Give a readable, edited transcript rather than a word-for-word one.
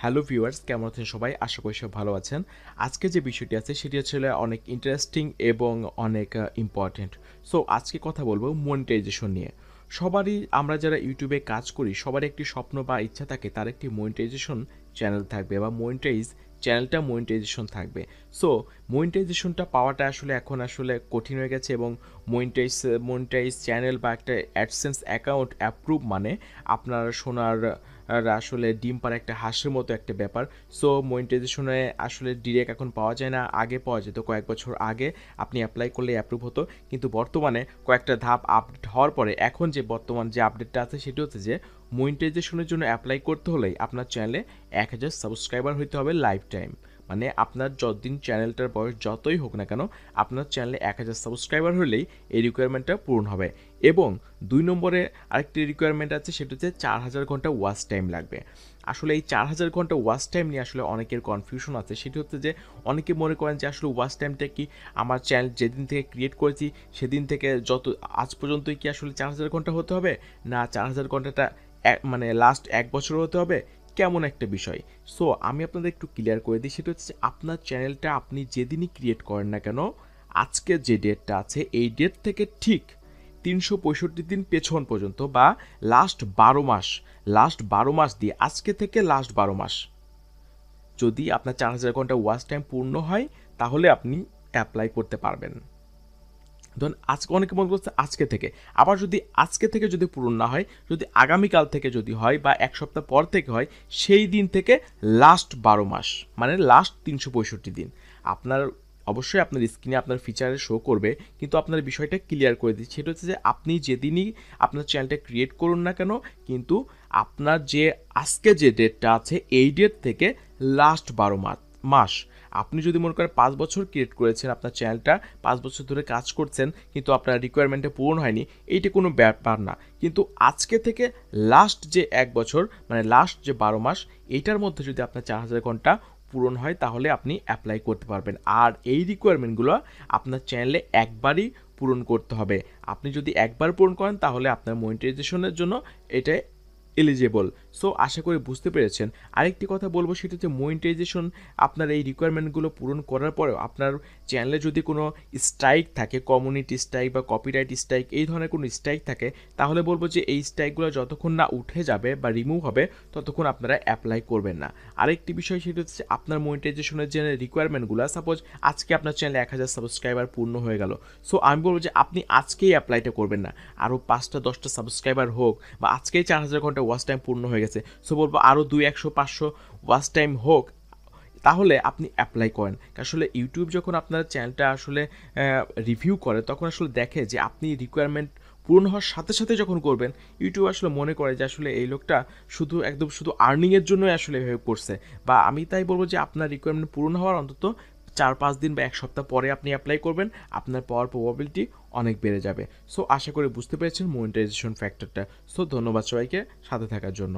Hello viewers, কেমন আছেন সবাই? আশা করি সব ভালো আছেন। আজকে যে বিষয়টি আছে সেটি আসলে অনেক ইন্টারেস্টিং এবং অনেক ইম্পর্টেন্ট। সো আজকে কথা বলবো মনিটাইজেশন নিয়ে। সবারই আমরা যারা ইউটিউবে কাজ করি সবারই একটি স্বপ্ন বা ইচ্ছা থাকে তার একটি মনিটাইজেশন চ্যানেল থাকবে বা চ্যানেলটা মনিটাইজেশন থাকবে। সো মনিটাইজেশনটা পাওয়াটা আসলে এখন আসলে কঠিন হয়ে গেছে এবং মনিটাইজ চ্যানেল বা একটা অ্যাডসেন্স অ্যাকাউন্ট অ্যাপ্রুভ মানে আপনার সোনার আসলে ডিম পাড়া একটা হাঁসের মতো একটা ব্যাপার। সো মনিটাইজেশনে আসলে ডিরেক্ট এখন পাওয়া যায় না, আগে পাওয়া যেত। কয়েক বছর আগে আপনি অ্যাপ্লাই করলে অ্যাপ্রুভ হতো, কিন্তু বর্তমানে কয়েকটা ধাপ আপডেট হওয়ার পরে এখন যে বর্তমান যে আপডেটটা আছে সেটি হচ্ছে যে মনিটাইজেশনের জন্য অ্যাপ্লাই করতে হলেই আপনার চ্যানেলে 1000 সাবস্ক্রাইবার হইতে হবে লাইফ টাইম। মানে আপনার যতদিন চ্যানেলটার বয়স যতই হোক না কেন, আপনার চ্যানেলে 1000 সাবস্ক্রাইবার হলেই এই রিকোয়ারমেন্টটা পূরণ হবে। এবং 2 নম্বরে আরেকটি রিকোয়ারমেন্ট আছে, সেটা হচ্ছে 4000 ঘন্টা ওয়াচ টাইম লাগবে। আসলে এই 4000 ঘন্টা ওয়াচ টাইম নিয়ে আসলে অনেকের কনফিউশন আছে। সেটি হচ্ছে যে অনেকে মনে করেন যে আসলে ওয়াচ টাইমটা কি আমার চ্যানেল যেদিন থেকে ক্রিয়েট করেছি সেদিন থেকে আজ পর্যন্তই কি আসলে 4000 ঘন্টা হতে হবে, না 4000 ঘন্টাটা মানে লাস্ট 1 বছর হতে হবে, কেমন একটা বিষয়। সো আমি আপনাদের একটু ক্লিয়ার করে দিই, সেটা হচ্ছে আপনার চ্যানেলটা আপনি যেদিনই ক্রিয়েট করেন না কেন, আজকের যে ডেটটা আছে এই ডেট থেকে ঠিক 365 দিন পেছন পর্যন্ত বা লাস্ট 12 মাস দিয়ে আজকে থেকে লাস্ট 12 মাস যদি আপনার 4000 ঘন্টা ওয়াচ টাইম পূর্ণ হয় তাহলে আপনি অ্যাপ্লাই করতে পারবেন। ধরুন আজকে অনেকে মনে করছে আজকে থেকে, আবার যদি আজকে থেকে যদি পূরণ না হয়, যদি আগামীকাল থেকে যদি হয় বা 1 সপ্তাহ পর থেকে হয়, সেই দিন থেকে লাস্ট 12 মাস মানে লাস্ট 365 দিন। আপনার অবশ্যই আপনার স্ক্রিনে আপনার ফিচারে শো করবে, কিন্তু আপনার বিষয়টা ক্লিয়ার করে দিচ্ছি, সেটা হচ্ছে যে আপনি যেদিনই আপনার চ্যানেলটা ক্রিয়েট করুন না কেন, কিন্তু আপনার যে আজকে যে ডেটটা আছে এই ডেট থেকে লাস্ট 12 মাস। আপনি যদি মনে করেন 5 বছর ক্রিয়েট করেছেন আপনার চ্যানেলটা, 5 বছর ধরে কাজ করছেন কিন্তু আপনার রিকোয়ারমেন্টে পূরণ হয়নি, এইটা কোনো ব্যাপার না। কিন্তু আজকে থেকে লাস্ট যে 1 বছর মানে লাস্ট যে 12 মাস, এইটার মধ্যে যদি আপনার 4000 ঘন্টা পূরণ হয় তাহলে আপনি অ্যাপ্লাই করতে পারবেন। আর এই রিকোয়ারমেন্টগুলো আপনার চ্যানেলে একবারই পূরণ করতে হবে। আপনি যদি একবার পূরণ করেন তাহলে আপনার মনিটাইজেশনের জন্য এটা এলিজেবল। সো আশা করি বুঝতে পেরেছেন। আরেকটি কথা বলবো, সেটা হচ্ছে মনিটাইজেশন আপনার এই রিকোয়ারমেন্টগুলো পূরণ করার পরেও আপনার চ্যানেলে যদি কোনো স্ট্রাইক থাকে, কমিউনিটি স্ট্রাইক বা কপিরাইট স্ট্রাইক, এই ধরনের কোনো স্ট্রাইক থাকে, তাহলে বলবো যে এই স্ট্রাইকগুলো যতক্ষণ না উঠে যাবে বা রিমুভ হবে ততক্ষণ আপনারা অ্যাপ্লাই করবেন না। আরেকটি বিষয়, সেটা হচ্ছে আপনার মনিটাইজেশনের যে রিকোয়ারমেন্টগুলো, সাপোজ আজকে আপনার চ্যানেলে 1000 সাবস্ক্রাইবার পূর্ণ হয়ে গেল, সো আমি বলবো যে আপনি আজকেই অ্যাপ্লাইটা করবেন না, আরও 5টা 10টা সাবস্ক্রাইবার হোক বা আজকেই 4000 ঘন্টা ওয়াচ টাইম পূর্ণ হয়ে গেছে, সো বলবো আরও 200 500 ওয়াচ টাইম হোক, তাহলে আপনি অ্যাপ্লাই করেন। আসলে ইউটিউব যখন আপনার চ্যানেলটা আসলে রিভিউ করে তখন আসলে দেখে যে আপনি রিকোয়ারমেন্ট পূরণ হওয়ার সাথে সাথে যখন করবেন, ইউটিউব আসলে মনে করে যে আসলে এই লোকটা শুধু আর্নিংয়ের জন্যই আসলে এভাবে করছে। বা আমি তাই বলবো যে আপনার রিকোয়ারমেন্ট পূরণ হওয়ার অন্তত 4-5 দিন বা 1 সপ্তাহ পরে আপনি অ্যাপ্লাই করবেন, আপনার পাওয়ার প্রবাবিলিটি অনেক বেড়ে যাবে। সো আশা করি বুঝতে পেরেছেন মনিটাইজেশন ফ্যাক্টরটা। সো ধন্যবাদ সবাইকে সাথে থাকার জন্য।